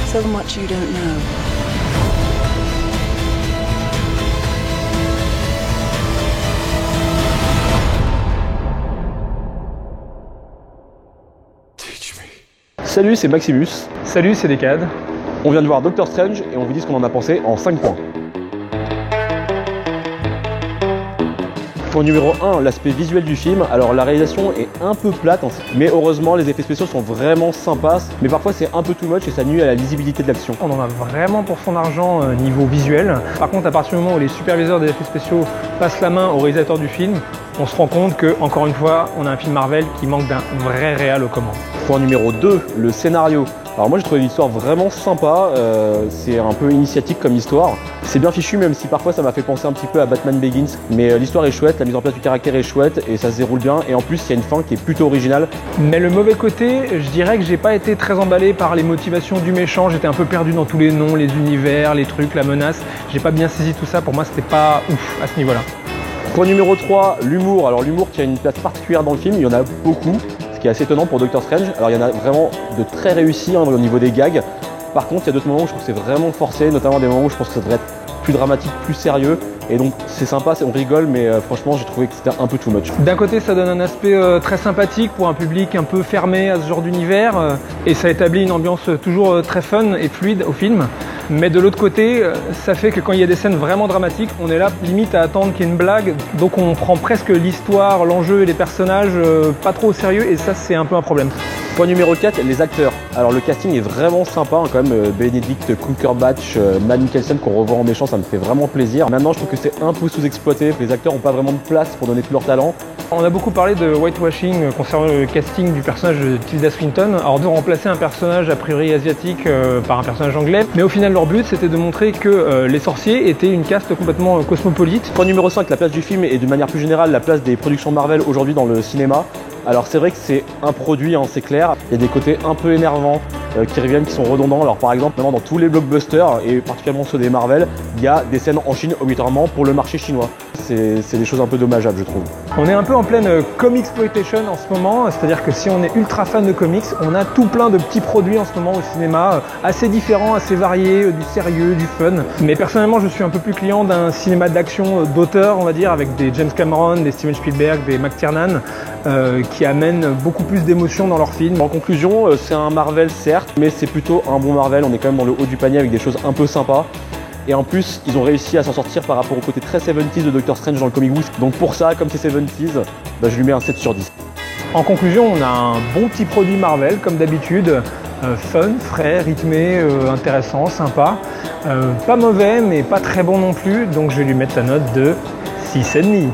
So much you don't know. Salut, c'est Maximus. Salut, c'est Decade. On vient de voir Doctor Strange et on vous dit ce qu'on en a pensé en 5 points. Point numéro 1, l'aspect visuel du film. Alors la réalisation est un peu plate, mais heureusement les effets spéciaux sont vraiment sympas, mais parfois c'est un peu too much et ça nuit à la lisibilité de l'action. On en a vraiment pour son argent niveau visuel. Par contre, à partir du moment où les superviseurs des effets spéciaux passent la main au réalisateur du film, on se rend compte que, encore une fois, on a un film Marvel qui manque d'un vrai réal aux commandes. Point numéro 2, le scénario. Alors moi j'ai trouvé l'histoire vraiment sympa, c'est un peu initiatique comme histoire. C'est bien fichu même si parfois ça m'a fait penser un petit peu à Batman Begins. Mais l'histoire est chouette, la mise en place du caractère est chouette et ça se déroule bien. Et en plus il y a une fin qui est plutôt originale. Mais le mauvais côté, je dirais que j'ai pas été très emballé par les motivations du méchant. J'étais un peu perdu dans tous les noms, les univers, les trucs, la menace. J'ai pas bien saisi tout ça, pour moi c'était pas ouf à ce niveau-là. Point numéro 3, l'humour. Alors l'humour qui a une place particulière dans le film, il y en a beaucoup. Ce qui est assez étonnant pour Doctor Strange. Alors il y en a vraiment de très réussis au niveau des gags. Par contre il y a d'autres moments où je trouve que c'est vraiment forcé, notamment des moments où je pense que ça devrait être plus dramatique, plus sérieux. Et donc c'est sympa, on rigole, mais franchement j'ai trouvé que c'était un peu too much. D'un côté ça donne un aspect très sympathique pour un public un peu fermé à ce genre d'univers, et ça établit une ambiance toujours très fun et fluide au film. Mais de l'autre côté, ça fait que quand il y a des scènes vraiment dramatiques, on est là limite à attendre qu'il y ait une blague. Donc on prend presque l'histoire, l'enjeu et les personnages pas trop au sérieux, et ça c'est un peu un problème. Point numéro 4, les acteurs. Alors le casting est vraiment sympa, quand même. Benedict Cumberbatch, Mads Mikkelsen qu'on revoit en méchant, ça me fait vraiment plaisir. Maintenant je trouve que c'est un peu sous-exploité, les acteurs n'ont pas vraiment de place pour donner tout leur talent. On a beaucoup parlé de whitewashing concernant le casting du personnage de Tilda Swinton, alors de remplacer un personnage a priori asiatique par un personnage anglais, mais au final leur but c'était de montrer que les sorciers étaient une caste complètement cosmopolite. Point numéro 5, la place du film et d'une manière plus générale la place des productions Marvel aujourd'hui dans le cinéma. Alors c'est vrai que c'est un produit, c'est clair, il y a des côtés un peu énervants qui reviennent, qui sont redondants. Alors par exemple, maintenant dans tous les blockbusters, et particulièrement ceux des Marvel, il y a des scènes en Chine obligatoirement pour le marché chinois. C'est des choses un peu dommageables je trouve. On est un peu en pleine comic-exploitation en ce moment, c'est-à-dire que si on est ultra fan de comics, on a tout plein de petits produits en ce moment au cinéma, assez différents, assez variés, du sérieux, du fun. Mais personnellement je suis un peu plus client d'un cinéma d'action d'auteur, on va dire, avec des James Cameron, des Steven Spielberg, des McTiernan, qui amènent beaucoup plus d'émotions dans leurs films. En conclusion, c'est un Marvel certes, mais c'est plutôt un bon Marvel, on est quand même dans le haut du panier avec des choses un peu sympas. Et en plus, ils ont réussi à s'en sortir par rapport au côté très 70s de Doctor Strange dans le comic book. Donc pour ça, comme c'est 70s, je lui mets un 7 sur 10. En conclusion, on a un bon petit produit Marvel, comme d'habitude. Fun, frais, rythmé, intéressant, sympa. Pas mauvais, mais pas très bon non plus. Donc je vais lui mettre la note de 6,5.